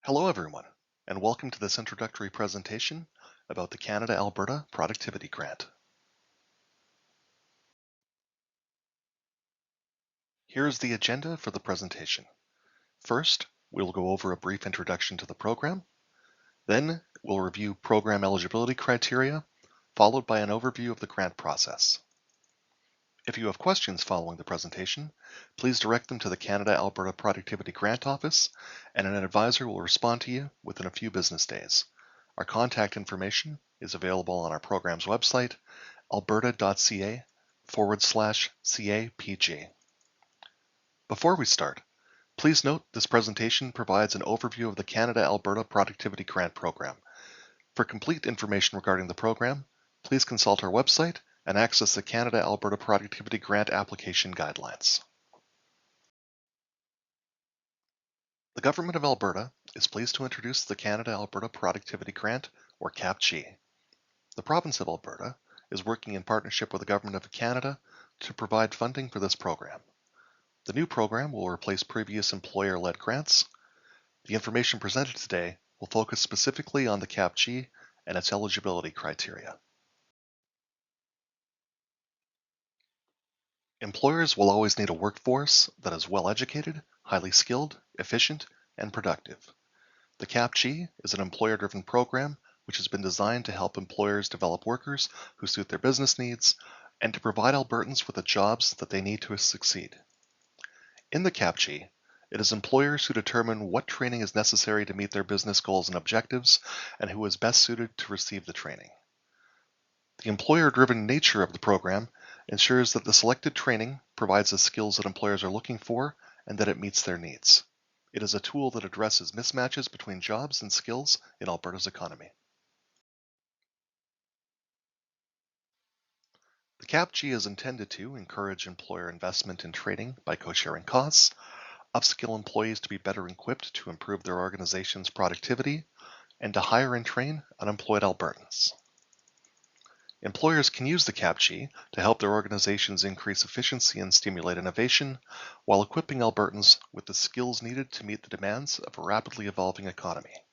Hello everyone, and welcome to this introductory presentation about the Canada-Alberta Productivity Grant. Here is the agenda for the presentation. First, we'll go over a brief introduction to the program. Then, we'll review program eligibility criteria, followed by an overview of the grant process. If you have questions following the presentation, please direct them to the Canada-Alberta Productivity Grant Office, and an advisor will respond to you within a few business days. Our contact information is available on our program's website, alberta.ca/CAPG. Before we start, please note this presentation provides an overview of the Canada-Alberta Productivity Grant Program. For complete information regarding the program, please consult our website and access the Canada-Alberta Productivity Grant Application Guidelines. The Government of Alberta is pleased to introduce the Canada-Alberta Productivity Grant, or CAPG. The Province of Alberta is working in partnership with the Government of Canada to provide funding for this program. The new program will replace previous employer-led grants. The information presented today will focus specifically on the CAPG and its eligibility criteria. Employers will always need a workforce that is well educated, highly skilled, efficient, and productive. The CAPG is an employer-driven program which has been designed to help employers develop workers who suit their business needs and to provide Albertans with the jobs that they need to succeed. In the CAPG, it is employers who determine what training is necessary to meet their business goals and objectives and who is best suited to receive the training. The employer-driven nature of the program ensures that the selected training provides the skills that employers are looking for and that it meets their needs. It is a tool that addresses mismatches between jobs and skills in Alberta's economy. The CAPG is intended to encourage employer investment in training by co-sharing costs, upskill employees to be better equipped to improve their organization's productivity, and to hire and train unemployed Albertans. Employers can use the CAPG to help their organizations increase efficiency and stimulate innovation, while equipping Albertans with the skills needed to meet the demands of a rapidly evolving economy.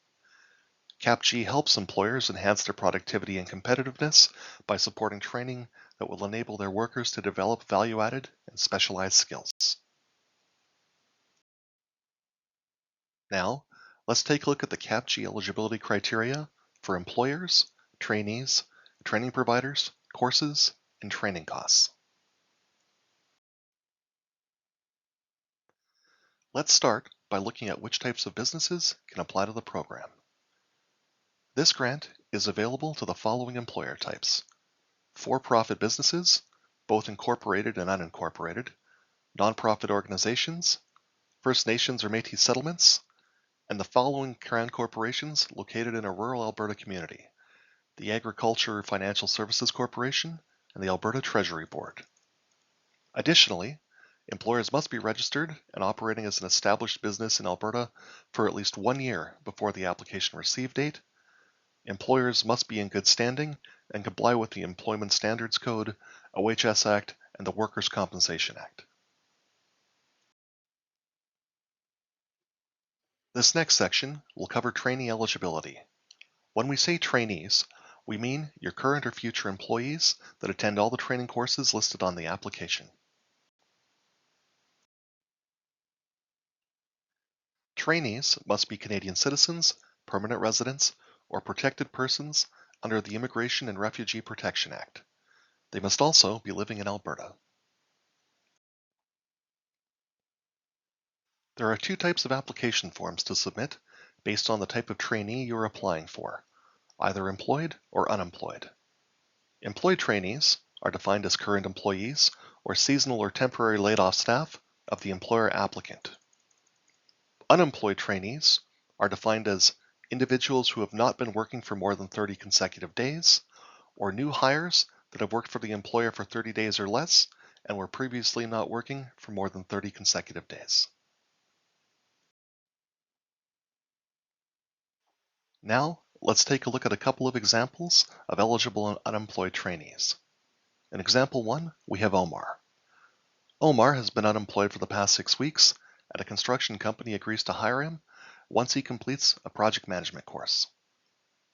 CAPG helps employers enhance their productivity and competitiveness by supporting training that will enable their workers to develop value-added and specialized skills. Now, let's take a look at the CAPG eligibility criteria for employers, trainees, training providers, courses, and training costs. Let's start by looking at which types of businesses can apply to the program. This grant is available to the following employer types: for-profit businesses, both incorporated and unincorporated, nonprofit organizations, First Nations or Métis settlements, and the following Crown corporations located in a rural Alberta community: the Agriculture Financial Services Corporation, and the Alberta Treasury Board. Additionally, employers must be registered and operating as an established business in Alberta for at least 1 year before the application receive date. Employers must be in good standing and comply with the Employment Standards Code, OHS Act, and the Workers' Compensation Act. This next section will cover trainee eligibility. When we say trainees, we mean your current or future employees that attend all the training courses listed on the application. Trainees must be Canadian citizens, permanent residents, or protected persons under the Immigration and Refugee Protection Act. They must also be living in Alberta. There are 2 types of application forms to submit based on the type of trainee you're applying for, either employed or unemployed. Employed trainees are defined as current employees or seasonal or temporary laid-off staff of the employer applicant. Unemployed trainees are defined as individuals who have not been working for more than 30 consecutive days, or new hires that have worked for the employer for 30 days or less and were previously not working for more than 30 consecutive days. Now, let's take a look at a couple of examples of eligible and unemployed trainees. In example 1, we have Omar. Omar has been unemployed for the past 6 weeks, and a construction company agrees to hire him once he completes a project management course.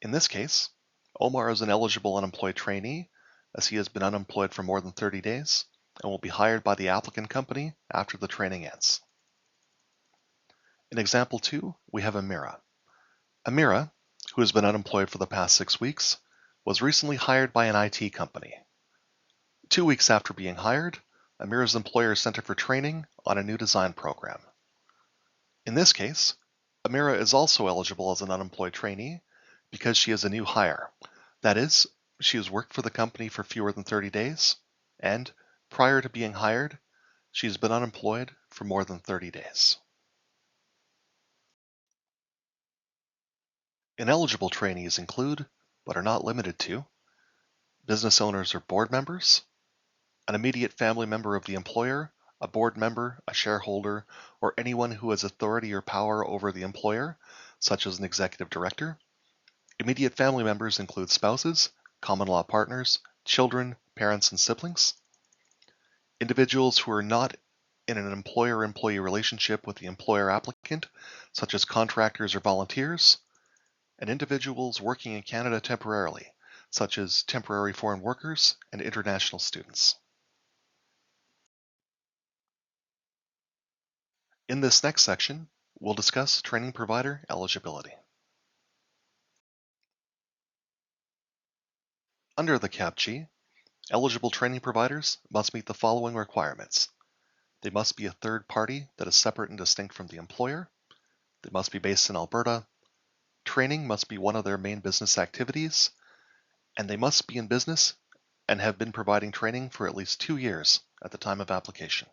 In this case, Omar is an eligible unemployed trainee as he has been unemployed for more than 30 days and will be hired by the applicant company after the training ends. In example 2, we have Amira. Amira, who has been unemployed for the past 6 weeks, was recently hired by an IT company. 2 weeks after being hired, Amira's employer sent her for training on a new design program. In this case, Amira is also eligible as an unemployed trainee because she is a new hire. That is, she has worked for the company for fewer than 30 days, and prior to being hired, she has been unemployed for more than 30 days. Ineligible trainees include, but are not limited to, business owners or board members, an immediate family member of the employer, a board member, a shareholder, or anyone who has authority or power over the employer, such as an executive director. Immediate family members include spouses, common law partners, children, parents, and siblings. Individuals who are not in an employer-employee relationship with the employer applicant, such as contractors or volunteers, and individuals working in Canada temporarily, such as temporary foreign workers and international students. In this next section, we'll discuss training provider eligibility. Under the CAPG, eligible training providers must meet the following requirements. They must be a third party that is separate and distinct from the employer. They must be based in Alberta. Training must be one of their main business activities, and they must be in business and have been providing training for at least 2 years at the time of application.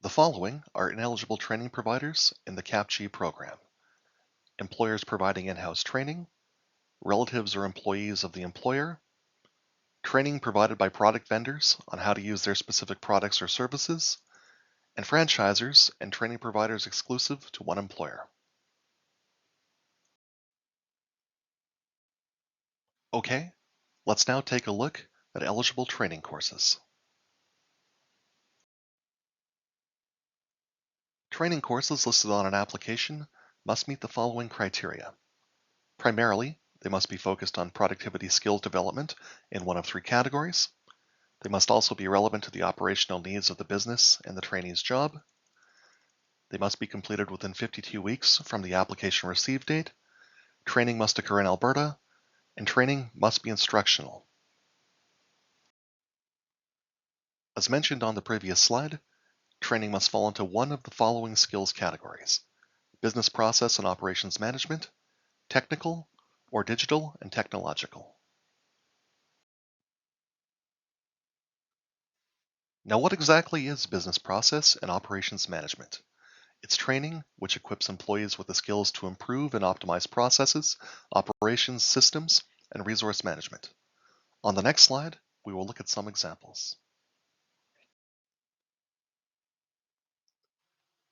The following are ineligible training providers in the CAPG program. Employers providing in-house training, relatives or employees of the employer, training provided by product vendors on how to use their specific products or services, and franchisors and training providers exclusive to one employer. Okay, let's now take a look at eligible training courses. Training courses listed on an application must meet the following criteria. Primarily, they must be focused on productivity skills development in one of 3 categories. They must also be relevant to the operational needs of the business and the trainee's job. They must be completed within 52 weeks from the application receive date. Training must occur in Alberta, and training must be instructional. As mentioned on the previous slide, training must fall into one of the following skills categories: business process and operations management, technical, or digital and technological. Now, what exactly is business process and operations management? It's training which equips employees with the skills to improve and optimize processes, operations, systems, and resource management. On the next slide, we will look at some examples.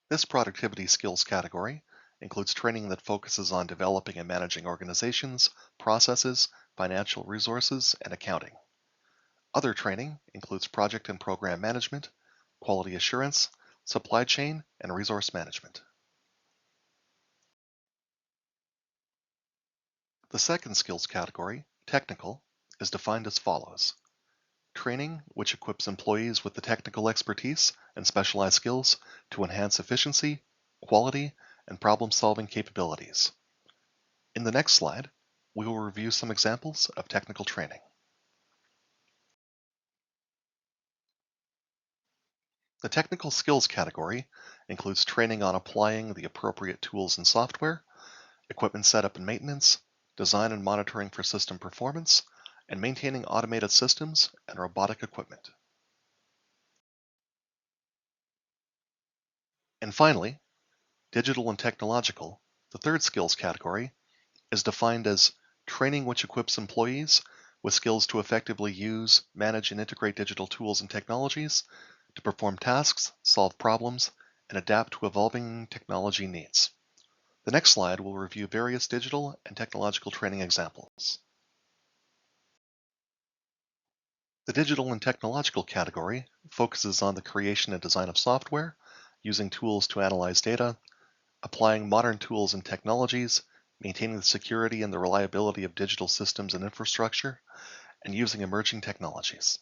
This productivity skills category includes training that focuses on developing and managing organizations, processes, financial resources, and accounting. Other training includes project and program management, quality assurance, supply chain, and resource management. The second skills category, technical, is defined as follows: training which equips employees with the technical expertise and specialized skills to enhance efficiency, quality, and problem-solving capabilities. In the next slide, we will review some examples of technical training. The technical skills category includes training on applying the appropriate tools and software, equipment setup and maintenance, design and monitoring for system performance, and maintaining automated systems and robotic equipment. And finally, digital and technological, the third skills category, is defined as training which equips employees with skills to effectively use, manage, and integrate digital tools and technologies to perform tasks, solve problems, and adapt to evolving technology needs. The next slide will review various digital and technological training examples. The digital and technological category focuses on the creation and design of software, using tools to analyze data, applying modern tools and technologies, maintaining the security and the reliability of digital systems and infrastructure, and using emerging technologies.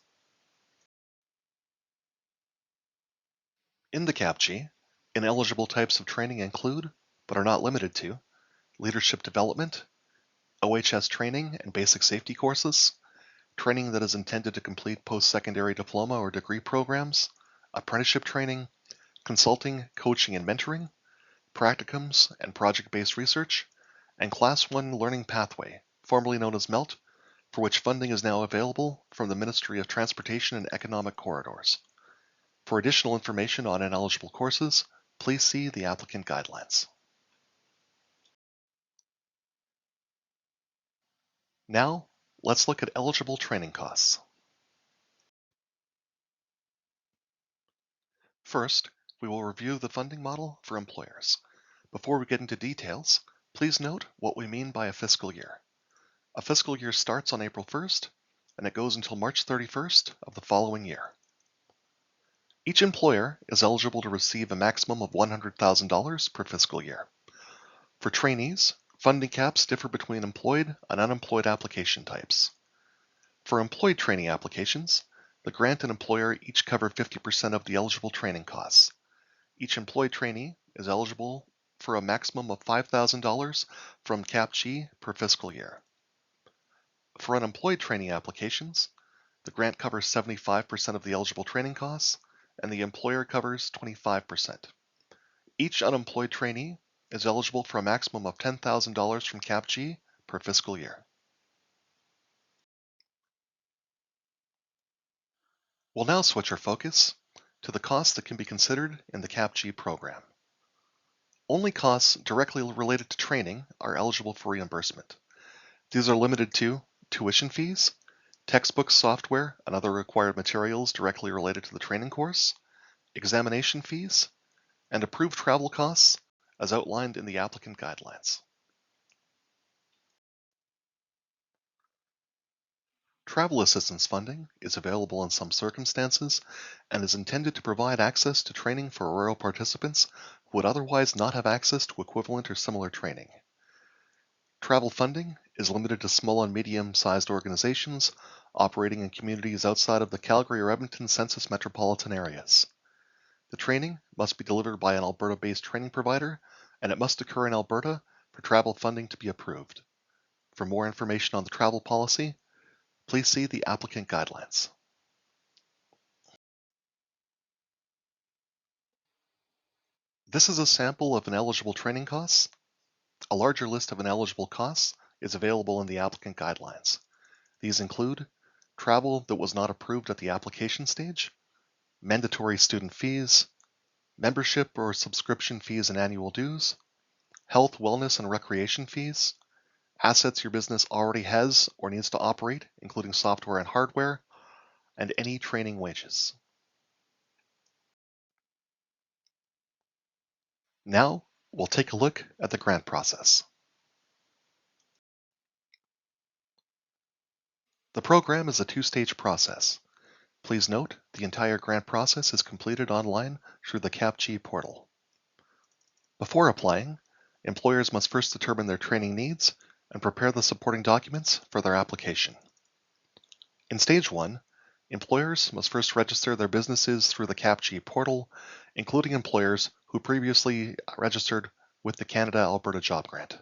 In the CAPG, ineligible types of training include, but are not limited to, leadership development, OHS training and basic safety courses, training that is intended to complete post-secondary diploma or degree programs, apprenticeship training, consulting, coaching and mentoring, practicums and project-based research, and Class 1 Learning Pathway, formerly known as MELT, for which funding is now available from the Ministry of Transportation and Economic Corridors. For additional information on ineligible courses, please see the applicant guidelines. Now, let's look at eligible training costs. First, we will review the funding model for employers. Before we get into details, please note what we mean by a fiscal year. A fiscal year starts on April 1st, and it goes until March 31st of the following year. Each employer is eligible to receive a maximum of $100,000 per fiscal year. For trainees, funding caps differ between employed and unemployed application types. For employed training applications, the grant and employer each cover 50% of the eligible training costs. Each employed trainee is eligible for a maximum of $5,000 from CAPG per fiscal year. For unemployed training applications, the grant covers 75% of the eligible training costs, and the employer covers 25%. Each unemployed trainee is eligible for a maximum of $10,000 from CAPG per fiscal year. We'll now switch our focus to the costs that can be considered in the CAPG program. Only costs directly related to training are eligible for reimbursement. These are limited to tuition fees, textbooks, software, and other required materials directly related to the training course, examination fees, and approved travel costs as outlined in the applicant guidelines. Travel assistance funding is available in some circumstances and is intended to provide access to training for rural participants who would otherwise not have access to equivalent or similar training. Travel funding is limited to small and medium-sized organizations operating in communities outside of the Calgary or Edmonton census metropolitan areas. The training must be delivered by an Alberta-based training provider, and it must occur in Alberta for travel funding to be approved. For more information on the travel policy, please see the applicant guidelines. This is a sample of ineligible training costs. A larger list of ineligible costs is available in the applicant guidelines. These include travel that was not approved at the application stage, mandatory student fees, membership or subscription fees and annual dues, health, wellness, and recreation fees, assets your business already has or needs to operate, including software and hardware, and any training wages. Now, we'll take a look at the grant process. The program is a two-stage process. Please note, the entire grant process is completed online through the CAPG portal. Before applying, employers must first determine their training needs and prepare the supporting documents for their application. In Stage 1, employers must first register their businesses through the CAPG portal, including employers who previously registered with the Canada-Alberta Job Grant.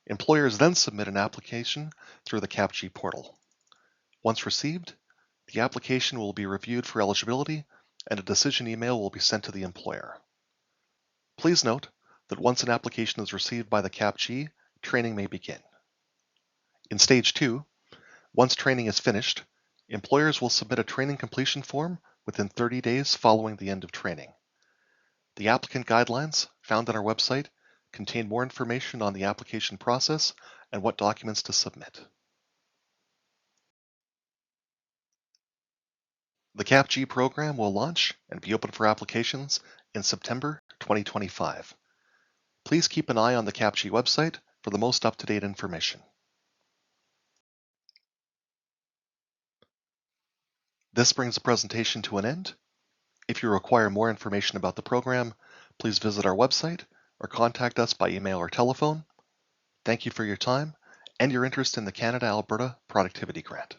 Employers then submit an application through the CAPG portal. Once received, the application will be reviewed for eligibility and a decision email will be sent to the employer. Please note that once an application is received by the CAPG, training may begin. In Stage 2, once training is finished, employers will submit a training completion form within 30 days following the end of training. The applicant guidelines found on our website contain more information on the application process and what documents to submit. The CAPG program will launch and be open for applications in September 2025. Please keep an eye on the CAPG website for the most up-to-date information. This brings the presentation to an end. If If you require more information about the program, please visit our website or contact us by email or telephone. Thank you for your time and your interest in the Canada-Alberta Productivity Grant.